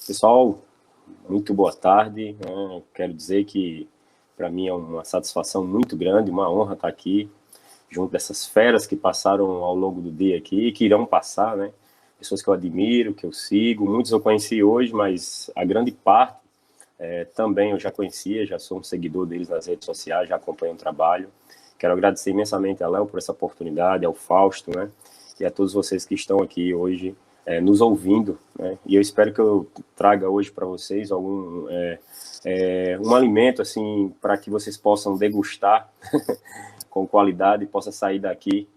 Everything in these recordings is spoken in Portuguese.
Pessoal, muito boa tarde. Quero dizer que para mim é uma satisfação muito grande, uma honra estar aqui junto dessas feras que passaram ao longo do dia aqui e que irão passar, né? Pessoas que eu admiro, que eu sigo, muitos eu conheci hoje, mas a grande parte também eu já conhecia, já sou um seguidor deles nas redes sociais, já acompanho o trabalho. Quero agradecer imensamente a Léo por essa oportunidade, ao Fausto, né? E a todos vocês que estão aqui hoje nos ouvindo, né? E eu espero que eu traga hoje para vocês um alimento assim para que vocês possam degustar com qualidade e possa sair daqui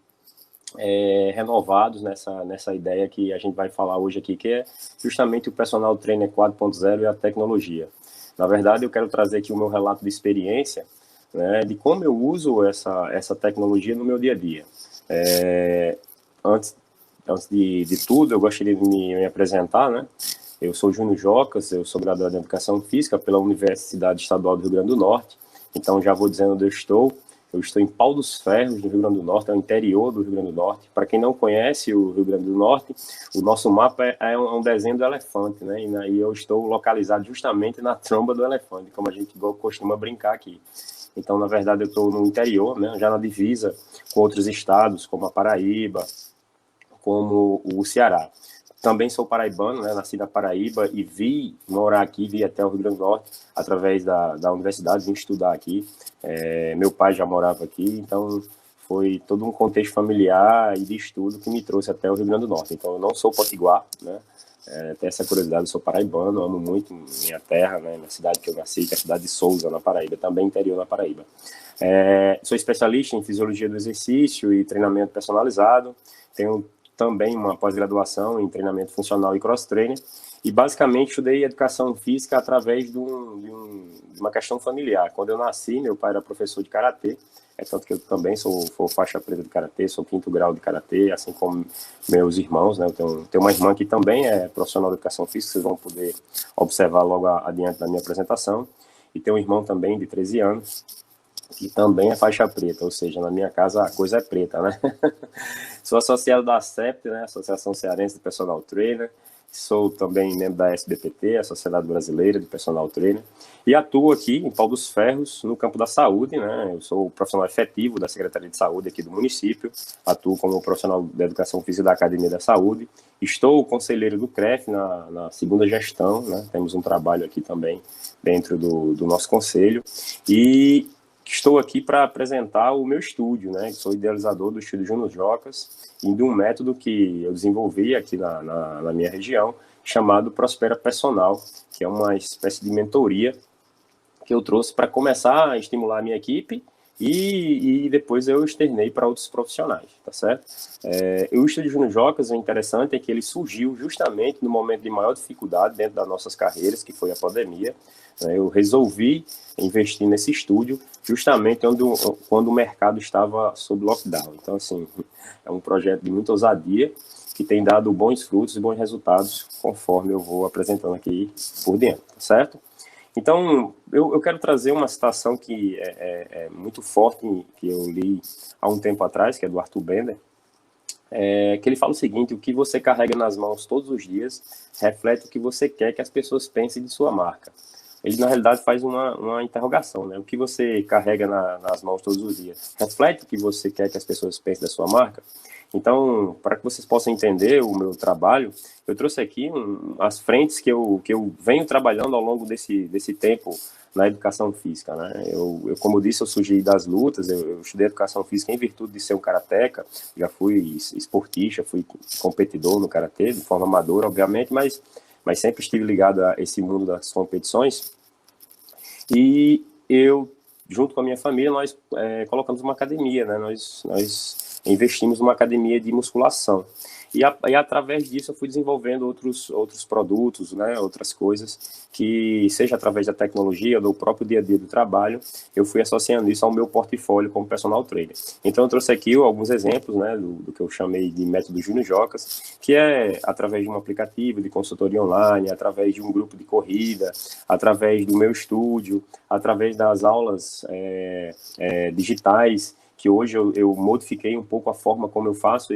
renovados nessa ideia que a gente vai falar hoje aqui, que é justamente o Personal Trainer 4.0 e a tecnologia. Na verdade, eu quero trazer aqui o meu relato de experiência, né, de como eu uso essa tecnologia no meu dia a dia. Antes de tudo, eu gostaria de me apresentar, né? Eu sou Júnior Jocas, eu sou graduado em Educação Física pela Universidade Estadual do Rio Grande do Norte, então já vou dizendo onde eu estou. Eu estou em Pau dos Ferros, no Rio Grande do Norte, é o interior do Rio Grande do Norte. Para quem não conhece o Rio Grande do Norte, o nosso mapa é um desenho do elefante, né? E eu estou localizado justamente na tromba do elefante, como a gente costuma brincar aqui. Então, na verdade, eu estou no interior, né? Já na divisa com outros estados, como a Paraíba, como o Ceará. Também sou paraibano, né? Nasci na Paraíba e vi morar aqui, vi até o Rio Grande do Norte através da universidade, vim estudar aqui. Meu pai já morava aqui, então foi todo um contexto familiar e de estudo que me trouxe até o Rio Grande do Norte. Então eu não sou potiguar, né? Tem essa curiosidade, eu sou paraibano, amo muito minha terra, né? Minha cidade que eu nasci, que é a cidade de Souza, na Paraíba, também interior na Paraíba. Sou especialista em fisiologia do exercício e treinamento personalizado, tenho também uma pós-graduação em treinamento funcional e cross-trainer, e basicamente estudei educação física através de uma questão familiar. Quando eu nasci, meu pai era professor de karatê, tanto que eu também sou faixa preta de karatê, sou 5º grau de karatê, assim como meus irmãos, né? Eu tenho uma irmã que também é profissional de educação física, vocês vão poder observar logo adiante da minha apresentação, e tenho um irmão também de 13 anos, que também é faixa preta, ou seja, na minha casa a coisa é preta, né? Sou associado da ASCEPT, né? Associação Cearense de Personal Trainer, sou também membro da SBPT, a Sociedade Brasileira de Personal Trainer, e atuo aqui em Pau dos Ferros, no campo da saúde, né? Eu sou profissional efetivo da Secretaria de Saúde aqui do município, atuo como profissional de Educação Física da Academia da Saúde, estou conselheiro do CREF na segunda gestão, né? Temos um trabalho aqui também dentro do nosso conselho, e estou aqui para apresentar o meu estúdio, né? Sou idealizador do estúdio Júnior Jocas e de um método que eu desenvolvi aqui na minha região, chamado Prospera Personal, que é uma espécie de mentoria que eu trouxe para começar a estimular a minha equipe e depois eu externei para outros profissionais, tá certo? O Estúdio Júnior Jocas, o interessante é que ele surgiu justamente no momento de maior dificuldade dentro das nossas carreiras, que foi a pandemia. Eu resolvi investir nesse estúdio justamente quando o mercado estava sob lockdown. Então, assim, é um projeto de muita ousadia que tem dado bons frutos e bons resultados conforme eu vou apresentando aqui por dentro, tá certo? Então, eu quero trazer uma citação que é muito forte, que eu li há um tempo atrás, que é do Arthur Bender, que ele fala o seguinte: o que você carrega nas mãos todos os dias reflete o que você quer que as pessoas pensem de sua marca. Ele, na realidade, faz uma interrogação, né? O que você carrega nas mãos todos os dias reflete o que você quer que as pessoas pensem da sua marca? Então, para que vocês possam entender o meu trabalho, eu trouxe aqui as frentes que eu venho trabalhando ao longo desse tempo na educação física, né? Como eu disse, eu surgi das lutas, eu estudei educação física em virtude de ser um karateca, já fui esportista, fui competidor no karatê, de forma amadora, obviamente, mas sempre estive ligado a esse mundo das competições. E eu, junto com a minha família, nós colocamos uma academia, né? Nós investimos numa academia de musculação. E através disso eu fui desenvolvendo outros produtos, né, outras coisas, que seja através da tecnologia, do próprio dia a dia do trabalho, eu fui associando isso ao meu portfólio como personal trainer. Então eu trouxe aqui alguns exemplos, né, do que eu chamei de método Júnior Jocas, que é através de um aplicativo de consultoria online, através de um grupo de corrida, através do meu estúdio, através das aulas digitais, que hoje eu modifiquei um pouco a forma como eu faço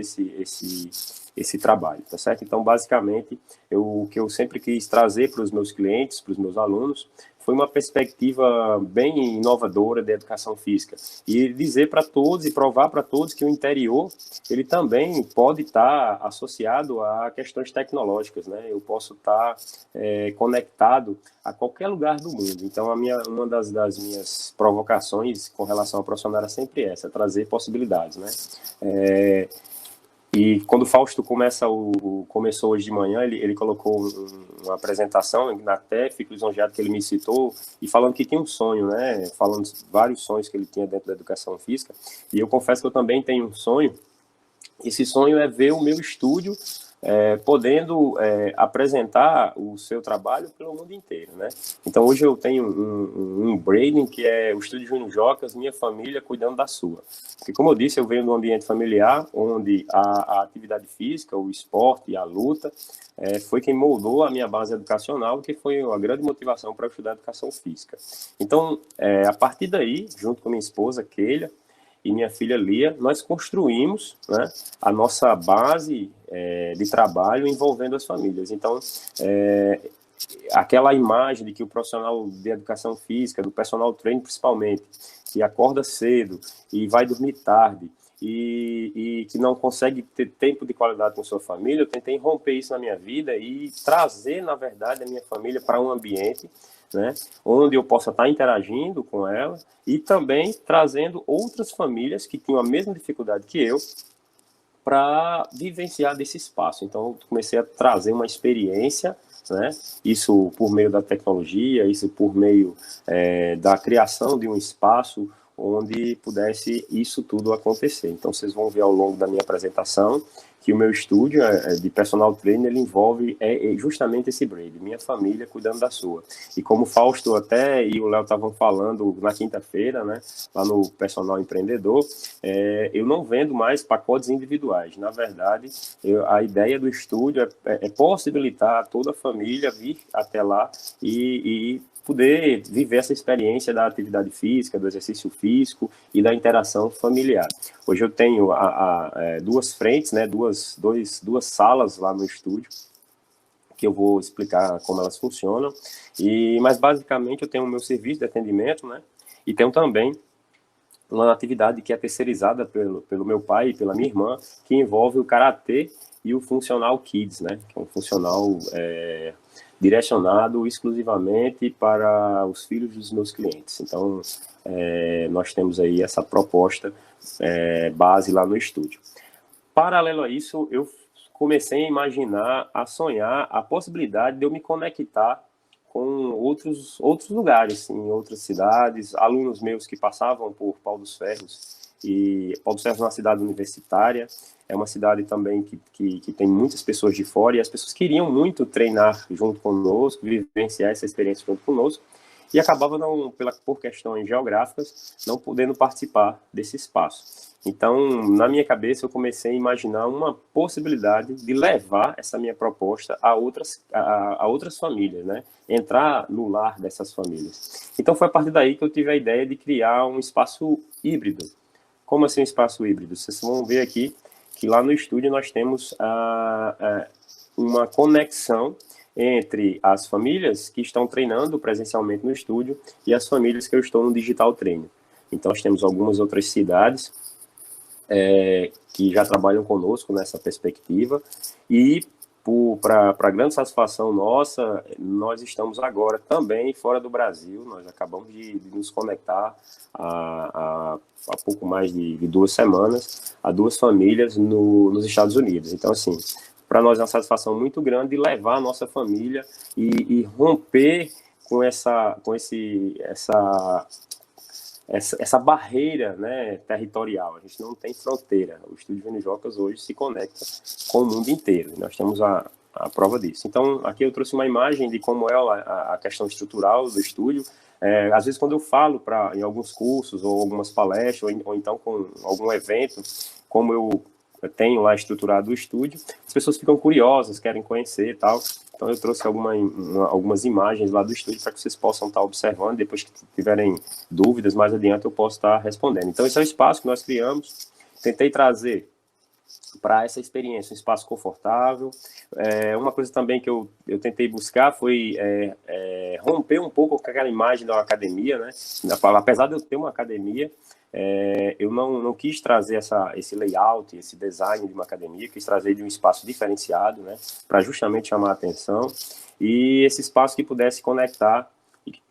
esse trabalho, tá certo? Então, basicamente, o que eu sempre quis trazer para os meus clientes, para os meus alunos, foi uma perspectiva bem inovadora da educação física. E dizer para todos e provar para todos que o interior, ele também pode estar associado a questões tecnológicas, né? Eu posso estar conectado a qualquer lugar do mundo. Então, uma das minhas provocações com relação ao profissional era sempre essa, trazer possibilidades, né? E quando o Fausto começou hoje de manhã, ele colocou uma apresentação na TEF, fico lisonjeado que ele me citou, e falando que tinha um sonho, né? Falando vários sonhos que ele tinha dentro da educação física. E eu confesso que eu também tenho um sonho. Esse sonho é ver o meu estúdio podendo apresentar o seu trabalho pelo mundo inteiro, né? Então, hoje eu tenho um branding que é o Estúdio Júnior Jocas, minha família cuidando da sua. Porque, como eu disse, eu venho de um ambiente familiar onde a atividade física, o esporte e a luta foi quem moldou a minha base educacional, que foi uma grande motivação para eu estudar educação física. Então, a partir daí, junto com minha esposa, Keila, e minha filha Lia, nós construímos, né, a nossa base de trabalho envolvendo as famílias. Então, aquela imagem de que o profissional de educação física, do personal trainer principalmente, que acorda cedo e vai dormir tarde e que não consegue ter tempo de qualidade com sua família, eu tentei romper isso na minha vida e trazer, na verdade, a minha família para um ambiente, né, onde eu possa estar interagindo com ela e também trazendo outras famílias que tinham a mesma dificuldade que eu para vivenciar desse espaço. Então, eu comecei a trazer uma experiência, né, isso por meio da tecnologia, isso por meio da criação de um espaço onde pudesse isso tudo acontecer. Então, vocês vão ver ao longo da minha apresentação que o meu estúdio de personal trainer ele envolve justamente esse brand, minha família cuidando da sua. E como o Fausto e o Léo estavam falando na quinta-feira, né, lá no Personal Empreendedor, eu não vendo mais pacotes individuais. Na verdade, a ideia do estúdio é possibilitar a toda a família vir até lá e poder viver essa experiência da atividade física, do exercício físico e da interação familiar. Hoje eu tenho duas frentes, né, duas salas lá no estúdio, que eu vou explicar como elas funcionam, mas basicamente eu tenho o meu serviço de atendimento, né, e tenho também uma atividade que é terceirizada pelo meu pai e pela minha irmã, que envolve o Karatê e o Funcional Kids, né, que é um funcional direcionado exclusivamente para os filhos dos meus clientes. Então, nós temos aí essa proposta base lá no estúdio. Paralelo a isso, eu comecei a imaginar, a sonhar a possibilidade de eu me conectar com outros lugares, em outras cidades, alunos meus que passavam por Pau dos Ferros, e Pau dos Ferros é uma cidade universitária, é uma cidade também que tem muitas pessoas de fora, e as pessoas queriam muito treinar junto conosco, vivenciar essa experiência junto conosco, e acabava, por questões geográficas, não podendo participar desse espaço. Então, na minha cabeça, eu comecei a imaginar uma possibilidade de levar essa minha proposta a outras famílias, né? Entrar no lar dessas famílias. Então, foi a partir daí que eu tive a ideia de criar um espaço híbrido. Como assim um espaço híbrido? Vocês vão ver aqui que lá no estúdio nós temos uma conexão entre as famílias que estão treinando presencialmente no estúdio e as famílias que eu estou no Digital Treino. Então, nós temos algumas outras cidades que já trabalham conosco nessa perspectiva e, para grande satisfação nossa, nós estamos agora também fora do Brasil. Nós acabamos de nos conectar há pouco mais de 2 semanas a 2 famílias nos Estados Unidos. Então, assim, para nós é uma satisfação muito grande levar a nossa família e romper com essa barreira, né, territorial. A gente não tem fronteira. O Estúdio Júnior Jocas hoje se conecta com o mundo inteiro. E nós temos a prova disso. Então, aqui eu trouxe uma imagem de como é a questão estrutural do estúdio. Às vezes, quando eu falo em alguns cursos ou algumas palestras, ou então com algum evento, como eu tenho lá estruturado o estúdio, as pessoas ficam curiosas, querem conhecer e tal. Então, eu trouxe algumas imagens lá do estúdio para que vocês possam estar observando. Depois que tiverem dúvidas, mais adiante eu posso estar respondendo. Então, esse é o espaço que nós criamos. Tentei trazer para essa experiência, um espaço confortável. Uma coisa também que eu tentei buscar foi romper um pouco com aquela imagem da academia, né? Apesar de eu ter uma academia, eu não quis trazer esse layout, esse design de uma academia, quis trazer de um espaço diferenciado, né? Para justamente chamar a atenção e esse espaço que pudesse conectar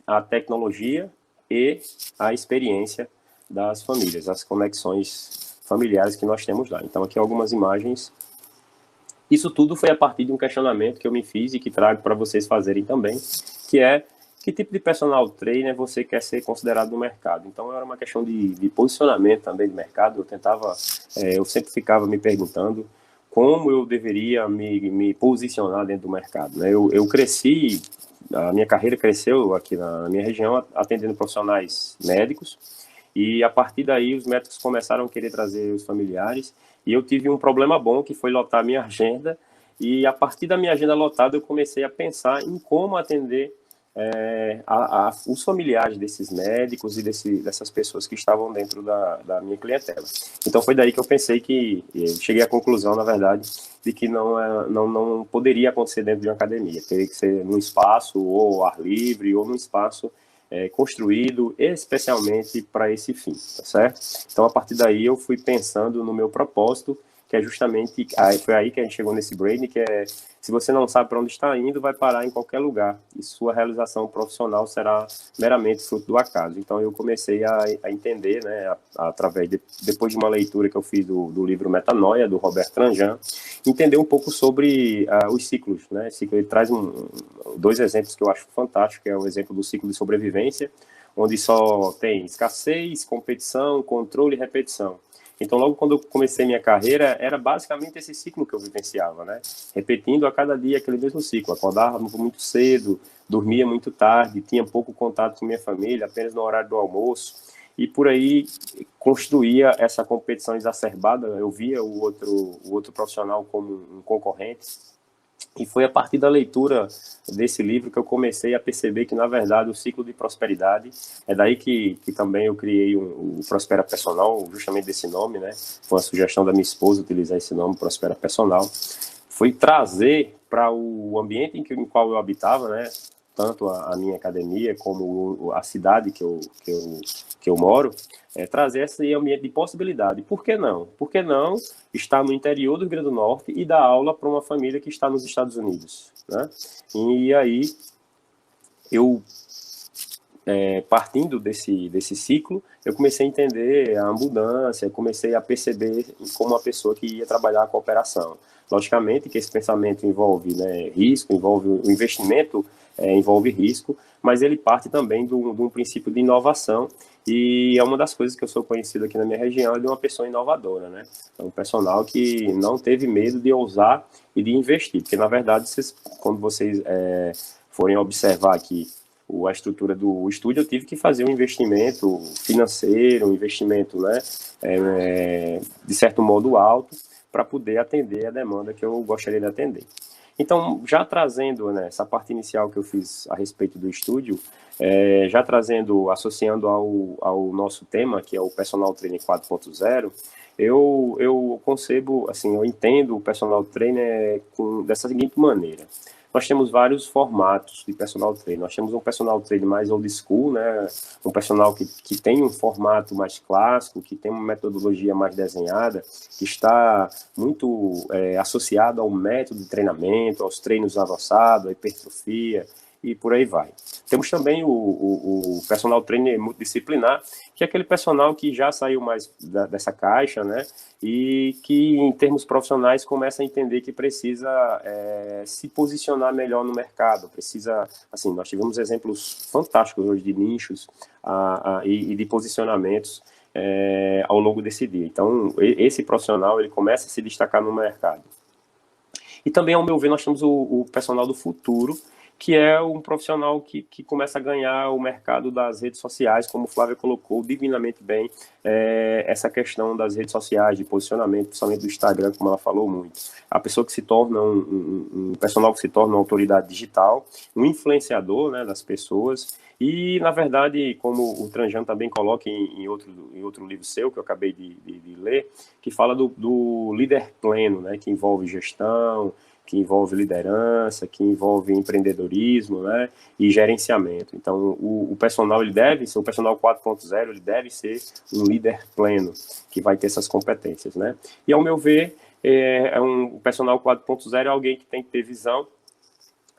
a tecnologia e a experiência das famílias, as conexões familiares que nós temos lá. Então, aqui algumas imagens. Isso tudo foi a partir de um questionamento que eu me fiz e que trago para vocês fazerem também, que é que tipo de personal trainer você quer ser considerado no mercado. Então, era uma questão de posicionamento também de mercado. Eu sempre ficava me perguntando como eu deveria me posicionar dentro do mercado, né? Eu cresci, a minha carreira cresceu aqui na minha região atendendo profissionais médicos, e a partir daí os médicos começaram a querer trazer os familiares, e eu tive um problema bom que foi lotar a minha agenda, e a partir da minha agenda lotada eu comecei a pensar em como atender os familiares desses médicos e dessas pessoas que estavam dentro da minha clientela. Então foi daí que eu pensei eu cheguei à conclusão, na verdade, de que não poderia acontecer dentro de uma academia, teria que ser num espaço ou ao ar livre ou num espaço construído especialmente para esse fim, tá certo? Então a partir daí eu fui pensando no meu propósito, que é justamente, foi aí que a gente chegou nesse brain, que é, se você não sabe para onde está indo, vai parar em qualquer lugar, e sua realização profissional será meramente fruto do acaso. Então eu comecei a entender, né, depois de uma leitura que eu fiz do livro Metanoia, do Robert Tranjan, entender um pouco sobre os ciclos, né? Ele traz dois exemplos que eu acho fantásticos, que é o exemplo do ciclo de sobrevivência, onde só tem escassez, competição, controle e repetição. Então, logo quando eu comecei minha carreira, era basicamente esse ciclo que eu vivenciava, né? Repetindo a cada dia aquele mesmo ciclo. Acordava muito cedo, dormia muito tarde, tinha pouco contato com minha família, apenas no horário do almoço. E por aí construía essa competição exacerbada. Eu via o outro profissional como um concorrente. E foi a partir da leitura desse livro que eu comecei a perceber que, na verdade, o ciclo de prosperidade, é daí que também eu criei o Prospera Personal, justamente desse nome, né? Foi uma sugestão da minha esposa utilizar esse nome, Prospera Personal. Foi trazer para o ambiente em qual eu habitava, né? Tanto a minha academia como a cidade que eu moro, trazer esse ambiente de possibilidade. Por que não? Por que não estar no interior do Rio Grande do Norte e dar aula para uma família que está nos Estados Unidos, né? E aí, eu, partindo desse ciclo, eu comecei a entender a abundância, comecei a perceber como uma pessoa que ia trabalhar a cooperação. Logicamente que esse pensamento envolve, né, risco, envolve o investimento, envolve risco, mas ele parte também de um princípio de inovação, e é uma das coisas que eu sou conhecido aqui na minha região, é de uma pessoa inovadora, né? É um personal que não teve medo de ousar e de investir, porque na verdade, quando vocês forem observar aqui a estrutura do estúdio, eu tive que fazer um investimento financeiro, um investimento, né, de certo modo alto, para poder atender a demanda que eu gostaria de atender. Então, já trazendo, né, essa parte inicial que eu fiz a respeito do estúdio, já trazendo, associando ao nosso tema, que é o Personal Trainer 4.0, eu concebo, assim, eu entendo o Personal Trainer dessa seguinte maneira. Nós temos vários formatos de personal trainer. Nós temos um personal trainer mais old school, né? Um personal que tem um formato mais clássico, que tem uma metodologia mais desenhada, que está muito associado ao método de treinamento, aos treinos avançados, à hipertrofia e por aí vai. Temos também o personal trainer multidisciplinar, que é aquele personal que já saiu mais dessa caixa, né? E que, em termos profissionais, começa a entender que precisa se posicionar melhor no mercado. Precisa, assim, nós tivemos exemplos fantásticos hoje de nichos e de posicionamentos ao longo desse dia. Então, esse profissional, ele começa a se destacar no mercado. E também, ao meu ver, nós temos o personal do futuro, que é um profissional que começa a ganhar o mercado das redes sociais, como o Flávio colocou divinamente bem, essa questão das redes sociais, de posicionamento, principalmente do Instagram, como ela falou muito. A pessoa que se torna um personal que se torna uma autoridade digital, um influenciador, né, das pessoas, e, na verdade, como o Tranjan também coloca em outro livro seu, que eu acabei de ler, que fala do líder pleno, né, que envolve gestão, que envolve liderança, que envolve empreendedorismo, né, e gerenciamento. Então, o personal, ele deve ser, o personal 4.0, ele deve ser um líder pleno, que vai ter essas competências, né. E, ao meu ver, um personal 4.0 é alguém que tem que ter visão,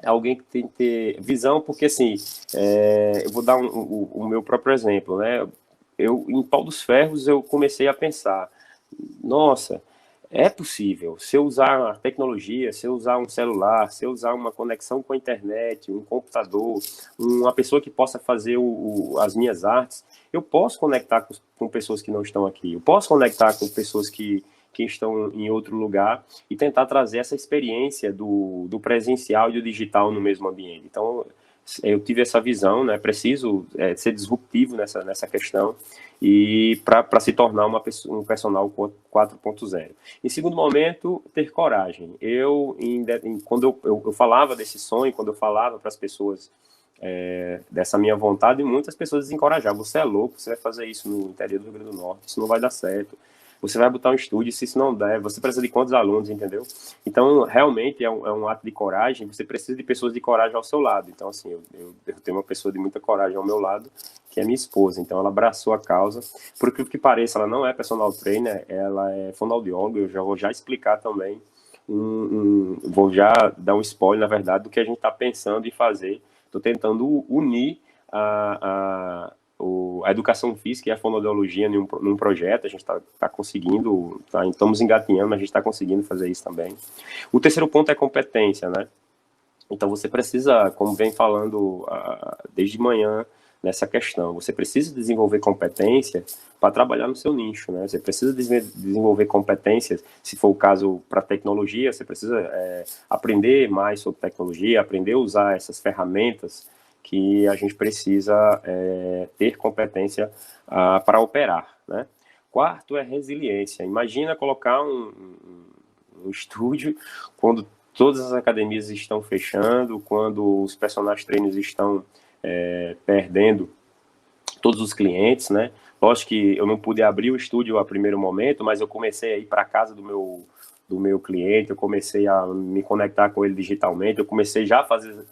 é alguém que tem que ter visão, porque, assim, eu vou dar o meu próprio exemplo, né, em Pau dos Ferros, eu comecei a pensar, nossa, é possível, se eu usar a tecnologia, se eu usar um celular, se eu usar uma conexão com a internet, um computador, uma pessoa que possa fazer as minhas artes, eu posso conectar com pessoas que não estão aqui, eu posso conectar com pessoas que estão em outro lugar e tentar trazer essa experiência do presencial e do digital no mesmo ambiente. Então, eu tive essa visão, né? Preciso ser disruptivo nessa questão e para se tornar um personal 4.0. Em segundo momento, ter coragem. Quando eu falava desse sonho, quando eu falava para as pessoas dessa minha vontade, muitas pessoas desencorajavam. Você é louco, você vai fazer isso no interior do Rio Grande do Norte, isso não vai dar certo. Você vai botar um estúdio, se isso não der, você precisa de quantos alunos, entendeu? Então, realmente, é um ato de coragem, você precisa de pessoas de coragem ao seu lado. Então, assim, eu tenho uma pessoa de muita coragem ao meu lado, que é minha esposa. Então, ela abraçou a causa. Por aquilo que pareça, ela não é personal trainer, ela é fonoaudióloga, eu já vou explicar também, vou já dar um spoiler, na verdade, do que a gente está pensando em fazer. Estou tentando unir a educação física e a fonoaudiologia num projeto, a gente está conseguindo, estamos engatinhando, mas a gente está conseguindo fazer isso também. O terceiro ponto é competência, né? Então você precisa, como vem falando desde manhã, nessa questão, você precisa desenvolver competência para trabalhar no seu nicho, né? Você precisa desenvolver competências, se for o caso para tecnologia, você precisa aprender mais sobre tecnologia, aprender a usar essas ferramentas que a gente precisa ter competência para operar, né? Quarto é resiliência. Imagina colocar um estúdio quando todas as academias estão fechando, quando os personal trainers estão perdendo todos os clientes, né? Lógico que eu não pude abrir o estúdio a primeiro momento, mas eu comecei a ir para a casa do meu cliente, eu comecei a me conectar com ele digitalmente, eu comecei já a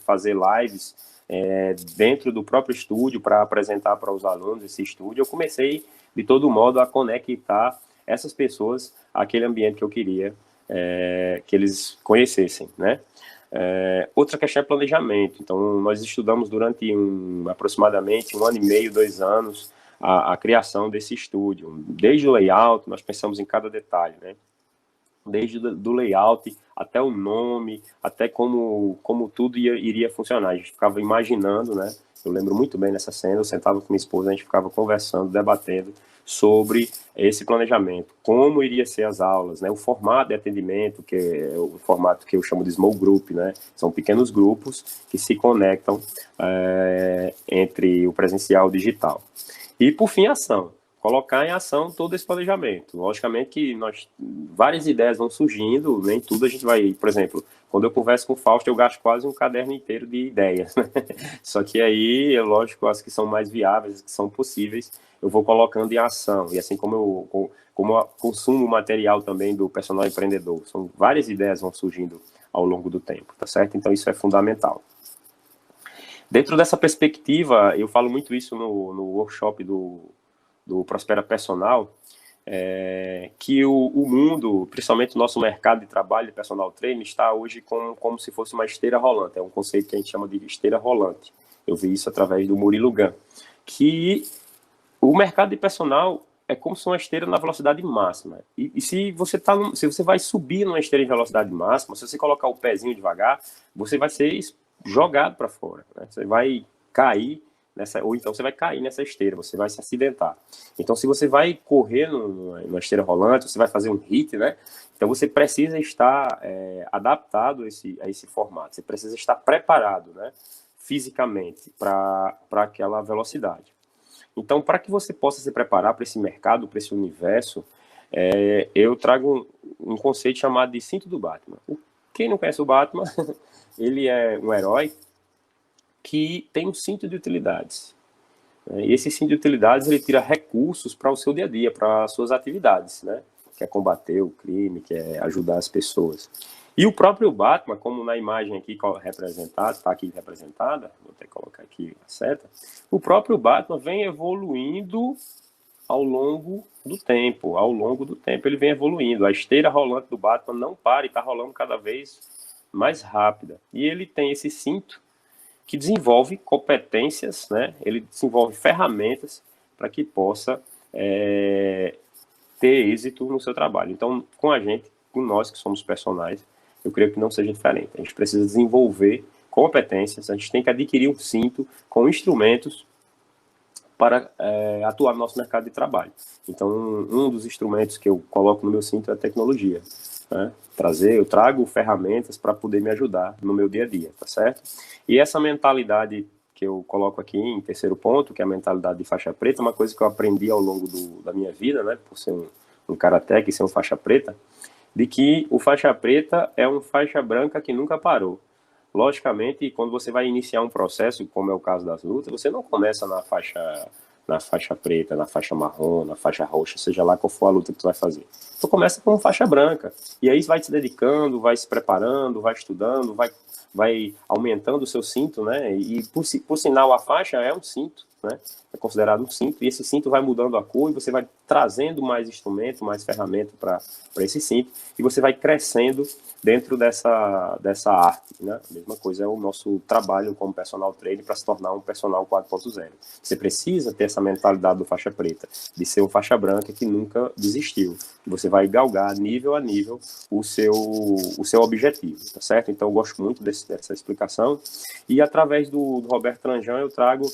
fazer lives dentro do próprio estúdio para apresentar para os alunos esse estúdio. Eu comecei, de todo modo, a conectar essas pessoas àquele ambiente que eu queria que eles conhecessem, né? Outra questão é planejamento. Então, nós estudamos durante aproximadamente 1 ano e meio, 2 anos, a criação desse estúdio. Desde o layout, nós pensamos em cada detalhe, né? Desde do layout até o nome, até como tudo iria funcionar. A gente ficava imaginando, né? Eu lembro muito bem dessa cena, eu sentava com minha esposa, a gente ficava conversando, debatendo sobre esse planejamento, como iria ser as aulas, né? O formato de atendimento, que é o formato que eu chamo de small group, né? São pequenos grupos que se conectam entre o presencial e o digital. E, por fim, a ação. Colocar em ação todo esse planejamento. Logicamente que várias ideias vão surgindo, nem tudo a gente vai... Por exemplo, quando eu converso com o Fausto, eu gasto quase um caderno inteiro de ideias, né? Só que aí, é lógico, as que são mais viáveis, as que são possíveis, eu vou colocando em ação. E assim como eu consumo material também do personal empreendedor, são várias ideias vão surgindo ao longo do tempo, tá certo? Então isso é fundamental. Dentro dessa perspectiva, eu falo muito isso no workshop do Prospera Personal, que o mundo, principalmente o nosso mercado de trabalho de personal trainer, está hoje como se fosse uma esteira rolante. É um conceito que a gente chama de esteira rolante. Eu vi isso através do Murilo Gun. Que o mercado de personal é como se uma esteira na velocidade máxima. E se você vai subir numa esteira em velocidade máxima, se você colocar o pezinho devagar, você vai ser jogado para fora, né? Você vai cair ou então você vai cair nessa esteira, você vai se acidentar. Então, se você vai correr numa esteira rolante, você vai fazer um HIIT, né? Então, você precisa estar adaptado a esse formato, você precisa estar preparado, né? Fisicamente, para aquela velocidade. Então, para que você possa se preparar para esse mercado, para esse universo, eu trago um conceito chamado de cinto do Batman. Quem não conhece o Batman, ele é um herói que tem um cinto de utilidades. E esse cinto de utilidades, ele tira recursos para o seu dia a dia, para as suas atividades, né? Que é combater o crime, que é ajudar as pessoas. E o próprio Batman, como na imagem aqui representada, está aqui representada, vou até colocar aqui a seta, o próprio Batman vem evoluindo ao longo do tempo, ele vem evoluindo. A esteira rolante do Batman não para e está rolando cada vez mais rápida. E ele tem esse cinto que desenvolve competências, né? Ele desenvolve ferramentas para que possa ter êxito no seu trabalho. Então, com a gente, com nós que somos personagens, eu creio que não seja diferente. A gente precisa desenvolver competências, a gente tem que adquirir um cinto com instrumentos para atuar no nosso mercado de trabalho. Então, um dos instrumentos que eu coloco no meu cinto é a tecnologia. Né? Eu trago ferramentas para poder me ajudar no meu dia a dia, tá certo? E essa mentalidade que eu coloco aqui em terceiro ponto, que é a mentalidade de faixa preta, é uma coisa que eu aprendi ao longo da minha vida, né? Por ser um karateca e ser um faixa preta, de que o faixa preta é um faixa branca que nunca parou. Logicamente, quando você vai iniciar um processo, como é o caso das lutas, você não começa na faixa preta, na faixa marrom, na faixa roxa, seja lá qual for a luta que tu vai fazer. Tu começa como faixa branca, e aí vai se dedicando, vai se preparando, vai estudando, vai aumentando o seu cinto, né? E por sinal a faixa é um cinto, né? É considerado um cinto, e esse cinto vai mudando a cor, e você vai trazendo mais instrumento, mais ferramenta para esse cinto, e você vai crescendo dentro dessa arte, né? A mesma coisa é o nosso trabalho como personal trainer para se tornar um personal 4.0. Você precisa ter essa mentalidade do faixa preta, de ser um faixa branca que nunca desistiu. Você vai galgar nível a nível o seu objetivo, tá certo? Então eu gosto muito dessa explicação, e através do Roberto Tranjan eu trago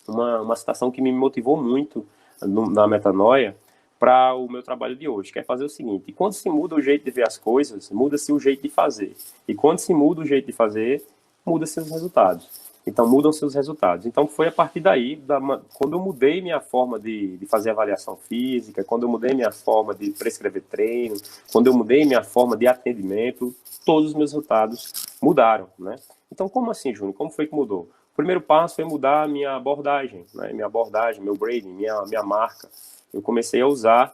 uma citação que me motivou muito na metanoia para o meu trabalho de hoje, que é fazer o seguinte: quando se muda o jeito de ver as coisas, muda-se o jeito de fazer. E quando se muda o jeito de fazer, muda-se os resultados. Então, mudam-se os resultados. Então, foi a partir daí, quando eu mudei minha forma de fazer avaliação física, quando eu mudei minha forma de prescrever treino, quando eu mudei minha forma de atendimento, todos os meus resultados mudaram, né? Então, como assim, Júnior? Como foi que mudou? O primeiro passo foi mudar a minha abordagem, né? Meu branding, minha marca. Eu comecei a usar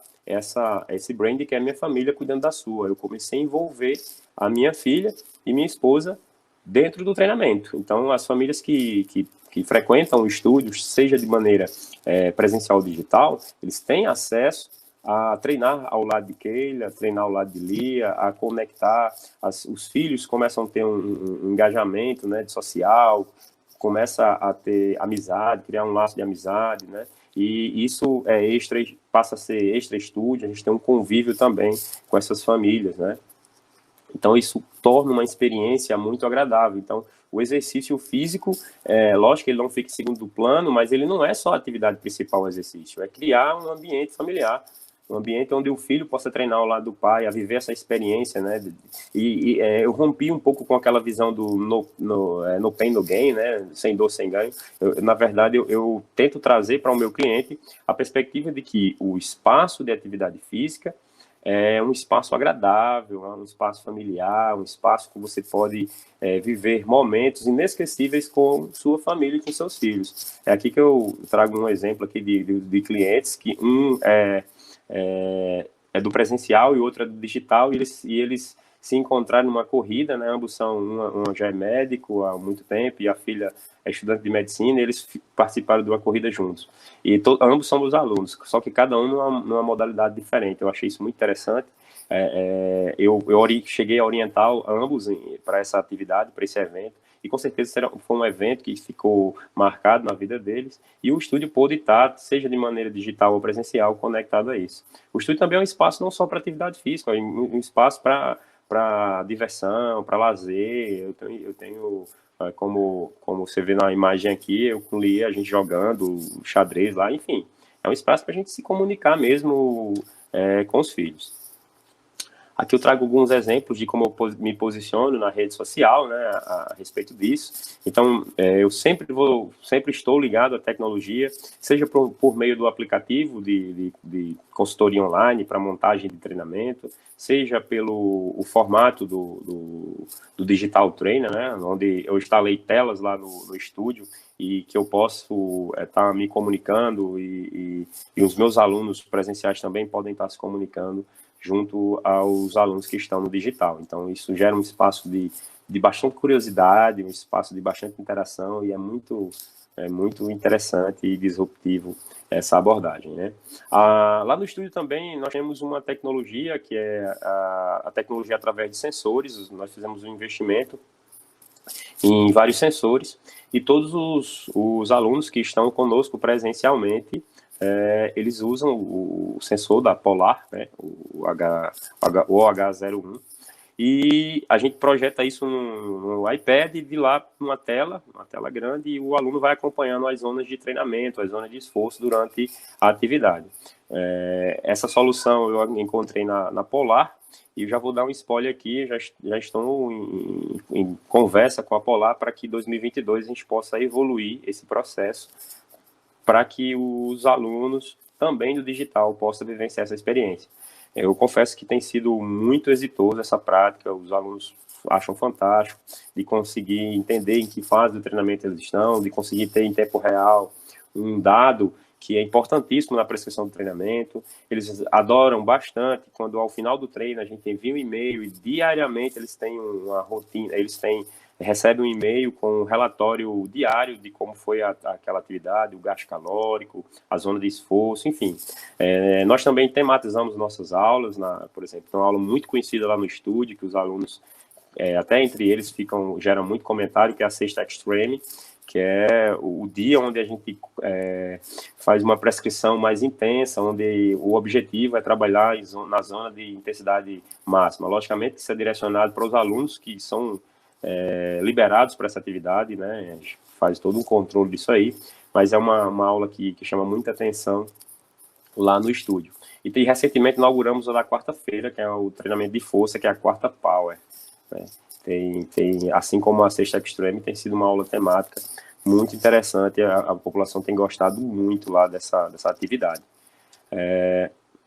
esse brand que é a minha família cuidando da sua. Eu comecei a envolver a minha filha e minha esposa dentro do treinamento. Então, as famílias que frequentam o estúdio, seja de maneira presencial ou digital, eles têm acesso a treinar ao lado de Keila, treinar ao lado de Lia, a conectar. Os filhos começam a ter um engajamento, né, de social, começa a ter amizade, criar um laço de amizade, né? E isso passa a ser extra estúdio, a gente tem um convívio também com essas famílias, né? Então isso torna uma experiência muito agradável. Então o exercício físico, lógico que ele não fica em segundo plano, mas ele não é só a atividade principal, o exercício, é criar um ambiente familiar, um ambiente onde o filho possa treinar ao lado do pai, a viver essa experiência, né? Eu rompi um pouco com aquela visão do no pain, no gain, né? Sem dor, sem ganho. Na verdade, eu tento trazer para o meu cliente a perspectiva de que o espaço de atividade física é um espaço agradável, um espaço familiar, um espaço que você pode viver momentos inesquecíveis com sua família e com seus filhos. É aqui que eu trago um exemplo aqui de clientes que é do presencial e outro é do digital, e eles se encontraram numa corrida, né? Ambos são, uma já é médico há muito tempo e a filha é estudante de medicina, e eles participaram de uma corrida juntos. E ambos somos alunos, só que cada um numa modalidade diferente. Eu achei isso muito interessante. Eu cheguei a orientar ambos para essa atividade, para esse evento, e com certeza foi um evento que ficou marcado na vida deles, e o estúdio pôde estar, seja de maneira digital ou presencial, conectado a isso. O estúdio também é um espaço não só para atividade física, é um espaço para diversão, para lazer. Eu tenho Como você vê na imagem aqui, eu com Lia, a gente jogando xadrez lá, enfim. É um espaço para a gente se comunicar mesmo com os filhos. Aqui eu trago alguns exemplos de como eu me posiciono na rede social, né, a respeito disso. Então, eu sempre estou ligado à tecnologia, seja por meio do aplicativo de consultoria online para montagem de treinamento, seja pelo formato do Digital Trainer, né, onde eu instalei telas lá no estúdio e que eu posso estar me comunicando e os meus alunos presenciais também podem estar se comunicando junto aos alunos que estão no digital. Então, isso gera um espaço de bastante curiosidade, um espaço de bastante interação, e é muito interessante e disruptivo essa abordagem, né? Lá no estúdio também nós temos uma tecnologia que é a tecnologia através de sensores. Nós fizemos um investimento em vários sensores, e todos os alunos que estão conosco presencialmente, eles usam o sensor da Polar, né, o OH01, e a gente projeta isso no iPad, e de lá uma tela grande, e o aluno vai acompanhando as zonas de treinamento, as zonas de esforço durante a atividade. Essa solução eu encontrei na Polar, e eu já vou dar um spoiler aqui, já estou em conversa com a Polar para que em 2022 a gente possa evoluir esse processo para que os alunos também do digital possam vivenciar essa experiência. Eu confesso que tem sido muito exitoso essa prática, os alunos acham fantástico, de conseguir entender em que fase do treinamento eles estão, de conseguir ter em tempo real um dado que é importantíssimo na prescrição do treinamento. Eles adoram bastante quando ao final do treino a gente envia um e-mail e diariamente eles têm uma rotina, recebem um e-mail com um relatório diário de como foi aquela atividade, o gasto calórico, a zona de esforço, enfim. Nós também tematizamos nossas aulas, por exemplo, uma aula muito conhecida lá no estúdio, que os alunos, até entre eles, geram muito comentário, que é a Sexta Extreme, que é o dia onde a gente faz uma prescrição mais intensa, onde o objetivo é trabalhar na zona de intensidade máxima. Logicamente, isso é direcionado para os alunos que são liberados para essa atividade, né? A gente faz todo um controle disso aí, mas é uma aula que chama muita atenção lá no estúdio. E recentemente inauguramos na quarta-feira, que é o treinamento de força, que é a quarta Power, né? Assim como a Sexta Extreme, tem sido uma aula temática muito interessante, a população tem gostado muito lá dessa atividade.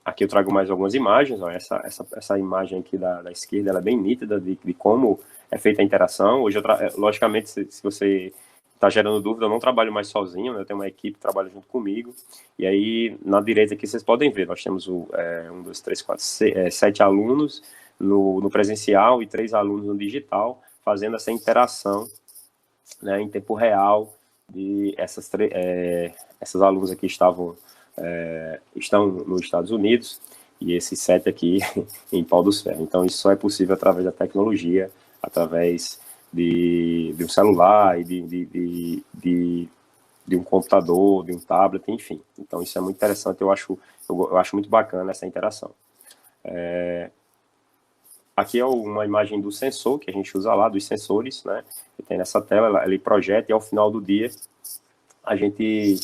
Aqui eu trago mais algumas imagens, ó. Essa imagem aqui da esquerda, ela é bem nítida de como é feita a interação. Hoje, logicamente, se você está gerando dúvida, eu não trabalho mais sozinho, né? Eu tenho uma equipe que trabalha junto comigo, e aí na direita aqui vocês podem ver, nós temos 7 alunos no presencial e 3 alunos no digital, fazendo essa interação, né, em tempo real. Essas alunos aqui estão nos Estados Unidos, e esses 7 aqui em Pau dos Ferros. Então isso só é possível através da tecnologia, através de um celular e de um computador, de um tablet, enfim. Então isso é muito interessante, eu acho muito bacana essa interação. Aqui é uma imagem do sensor que a gente usa lá, dos sensores, né, que tem nessa tela, ele projeta, e ao final do dia a gente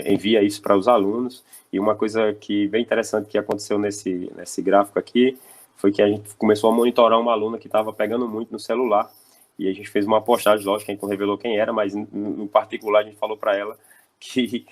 envia isso para os alunos. E uma coisa que bem interessante que aconteceu nesse gráfico aqui foi que a gente começou a monitorar uma aluna que estava pegando muito no celular, e a gente fez uma postagem, lógico que a gente não revelou quem era, mas em particular a gente falou para ela que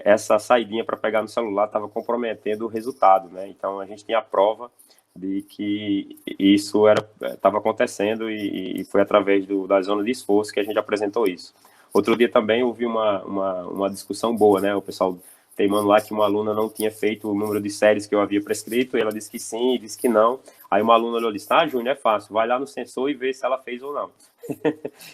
essa saidinha para pegar no celular estava comprometendo o resultado, né? Então a gente tinha a prova de que isso estava acontecendo, e foi através da zona de esforço que a gente apresentou isso. Outro dia também houve uma discussão boa, né? O pessoal teimando lá que uma aluna não tinha feito o número de séries que eu havia prescrito, e ela disse que sim, e disse que não. Aí uma aluna olhou e disse: Júnior, é fácil, vai lá no sensor e vê se ela fez ou não.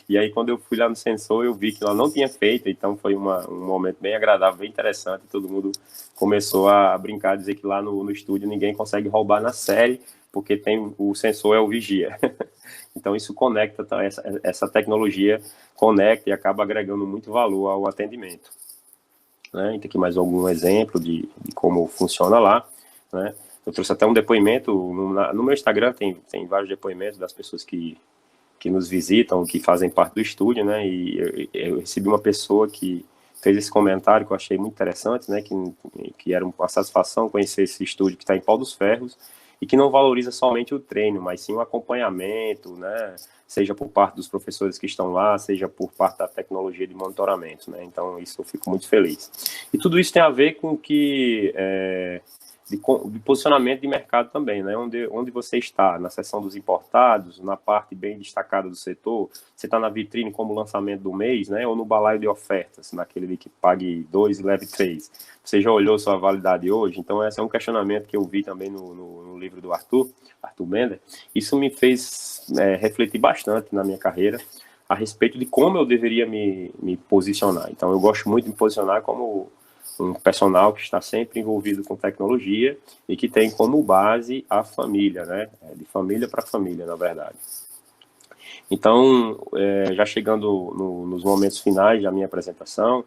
E aí quando eu fui lá no sensor, eu vi que ela não tinha feito, então foi um momento bem agradável, bem interessante. Todo mundo começou a brincar, dizer que lá no estúdio ninguém consegue roubar na série, porque o sensor é o vigia. Então isso conecta, essa tecnologia conecta e acaba agregando muito valor ao atendimento, né? E tem aqui mais algum exemplo de como funciona lá, né? Eu trouxe até um depoimento, no meu Instagram tem vários depoimentos das pessoas que que nos visitam, que fazem parte do estúdio, né? E eu recebi uma pessoa que fez esse comentário que eu achei muito interessante, né? Que era uma satisfação conhecer esse estúdio que está em Pau dos Ferros e que não valoriza somente o treino, mas sim o acompanhamento, né? Seja por parte dos professores que estão lá, seja por parte da tecnologia de monitoramento, né? Então, isso eu fico muito feliz. E tudo isso tem a ver com que de posicionamento de mercado também, né? Onde você está, na seção dos importados, na parte bem destacada do setor, você está na vitrine como lançamento do mês, né? Ou no balaio de ofertas, naquele de que pague 2 e leve 3. Você já olhou sua validade hoje? Então, esse é um questionamento que eu vi também no livro do Arthur Bender. Isso me fez refletir bastante na minha carreira a respeito de como eu deveria me posicionar. Então, eu gosto muito de me posicionar como um personal que está sempre envolvido com tecnologia e que tem como base a família, né? De família para família, na verdade. Então, já chegando nos momentos finais da minha apresentação,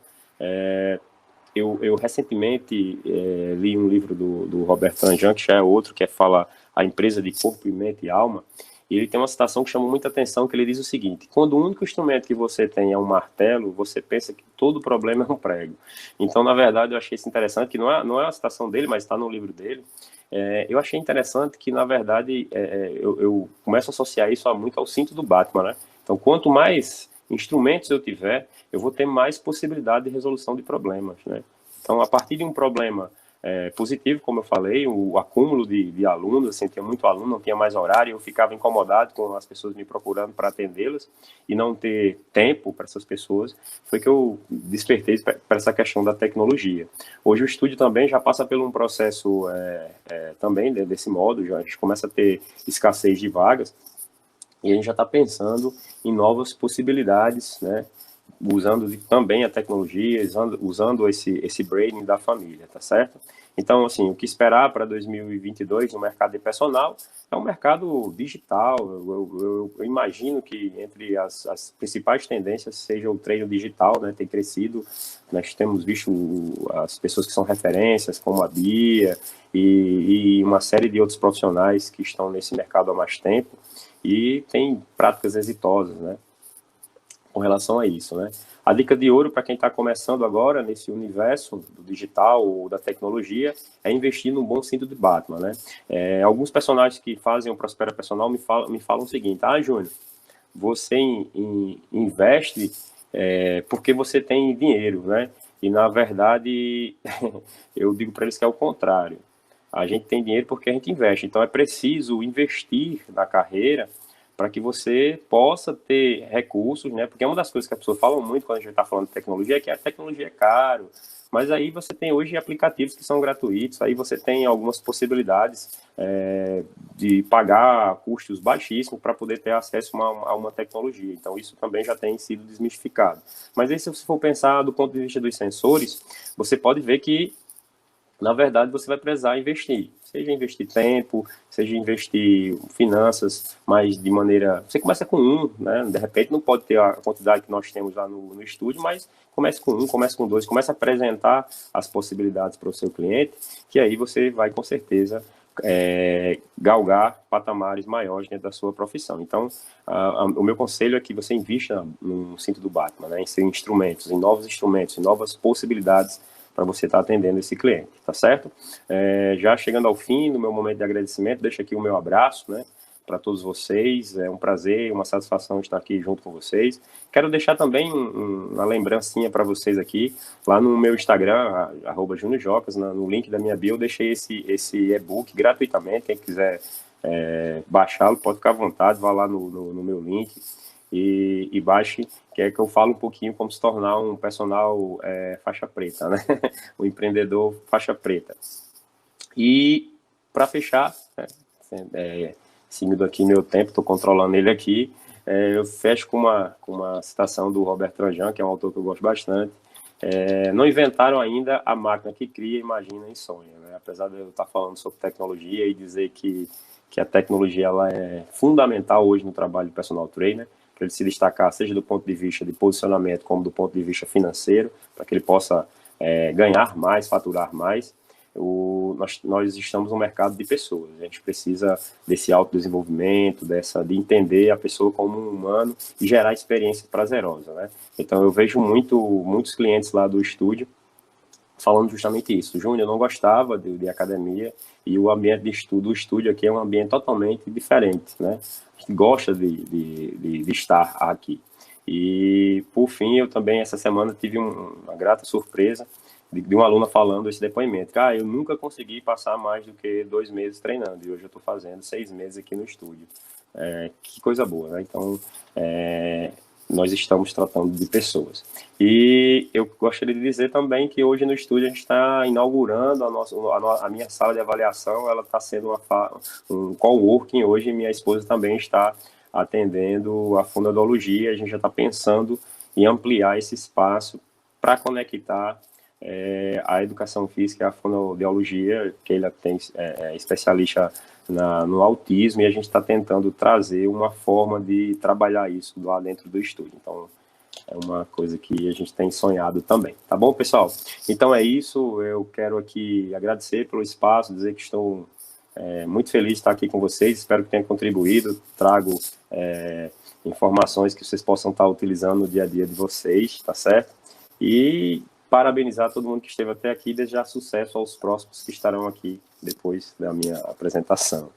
eu recentemente li um livro do Robert Tranjan, que já é outro, que fala A Empresa de Corpo, Mente e Alma, e ele tem uma citação que chama muita atenção, que ele diz o seguinte: quando o único instrumento que você tem é um martelo, você pensa que todo problema é um prego. Então, na verdade, eu achei isso interessante, que não é uma citação dele, mas está no livro dele. Eu achei interessante que, na verdade, eu começo a associar isso muito ao cinto do Batman, né? Então, quanto mais instrumentos eu tiver, eu vou ter mais possibilidade de resolução de problemas, né? Então, a partir de um problema positivo, como eu falei, o acúmulo de alunos, assim, tinha muito aluno, não tinha mais horário, eu ficava incomodado com as pessoas me procurando para atendê-las e não ter tempo para essas pessoas, foi que eu despertei para essa questão da tecnologia. Hoje o estúdio também já passa por um processo também desse modo, a gente começa a ter escassez de vagas e a gente já está pensando em novas possibilidades, né? Usando também a tecnologia, usando esse branding da família, tá certo? Então, assim, o que esperar para 2022 no mercado de personal é um mercado digital. Eu imagino que entre as principais tendências seja o treino digital, né? Tem crescido. Nós temos visto as pessoas que são referências, como a Bia e uma série de outros profissionais que estão nesse mercado há mais tempo e tem práticas exitosas, né? Com relação a isso, né? A dica de ouro para quem está começando agora nesse universo do digital ou da tecnologia é investir num bom cinto de Batman, né? Alguns personagens que fazem o Prospera Personal me falam o seguinte: Júnior, você investe porque você tem dinheiro, né? E na verdade eu digo para eles que é o contrário. A gente tem dinheiro porque a gente investe. Então é preciso investir na carreira para que você possa ter recursos, né? Porque uma das coisas que as pessoas falam muito quando a gente está falando de tecnologia é que a tecnologia é caro, mas aí você tem hoje aplicativos que são gratuitos, aí você tem algumas possibilidades de pagar custos baixíssimos para poder ter acesso a uma tecnologia. Então isso também já tem sido desmistificado. Mas aí se você for pensar do ponto de vista dos sensores, você pode ver que na verdade você vai precisar investir. Seja investir tempo, seja investir finanças, mas de maneira... Você começa com né? De repente não pode ter a quantidade que nós temos lá no estúdio, mas comece com comece com 2, comece a apresentar as possibilidades para o seu cliente, que aí você vai com certeza galgar patamares maiores dentro da sua profissão. Então, o meu conselho é que você invista no cinto do Batman, né? Em instrumentos, em novos instrumentos, em novas possibilidades para você estar atendendo esse cliente, tá certo? Já chegando ao fim do meu momento de agradecimento, deixo aqui o meu abraço, né, para todos vocês. É um prazer, uma satisfação estar aqui junto com vocês. Quero deixar também uma lembrancinha para vocês aqui, lá no meu Instagram, @JuniorJocas, no link da minha bio, eu deixei esse e-book gratuitamente. Quem quiser baixá-lo, pode ficar à vontade, vá lá no meu link e baixe, que é que eu falo um pouquinho como se tornar um personal faixa preta, né? Um empreendedor faixa preta. E para fechar, seguindo aqui meu tempo, estou controlando ele aqui, eu fecho com uma citação do Robert Tranjan, que é um autor que eu gosto bastante. Não inventaram ainda a máquina que cria, imagina e sonha, né? Apesar de eu estar falando sobre tecnologia e dizer que a tecnologia ela é fundamental hoje no trabalho do personal trainer, para ele se destacar, seja do ponto de vista de posicionamento, como do ponto de vista financeiro, para que ele possa ganhar mais, faturar mais. nós estamos no mercado de pessoas. A gente precisa desse autodesenvolvimento, de entender a pessoa como um humano e gerar experiência prazerosa, né? Então, eu vejo muitos clientes lá do estúdio falando justamente isso. Júnior, eu não gostava de academia e o ambiente de estudo, o estúdio aqui é um ambiente totalmente diferente, né? A gente gosta de estar aqui. E, por fim, eu também, essa semana, tive uma grata surpresa de uma aluna falando esse depoimento. Ah, eu nunca consegui passar mais do que 2 meses treinando, e hoje eu estou fazendo 6 meses aqui no estúdio. Que coisa boa, né? Então, nós estamos tratando de pessoas. E eu gostaria de dizer também que hoje no estúdio a gente está inaugurando a minha sala de avaliação, ela está sendo um coworking hoje, e minha esposa também está atendendo a fonoaudiologia, a gente já está pensando em ampliar esse espaço para conectar a educação física e a fonoaudiologia, que ele é especialista no autismo, e a gente está tentando trazer uma forma de trabalhar isso lá dentro do estúdio. Então, é uma coisa que a gente tem sonhado também. Tá bom, pessoal? Então é isso. Eu quero aqui agradecer pelo espaço, dizer que estou muito feliz de estar aqui com vocês. Espero que tenha contribuído. Trago informações que vocês possam estar utilizando no dia a dia de vocês, tá certo? E parabenizar todo mundo que esteve até aqui e desejar sucesso aos próximos que estarão aqui depois da minha apresentação.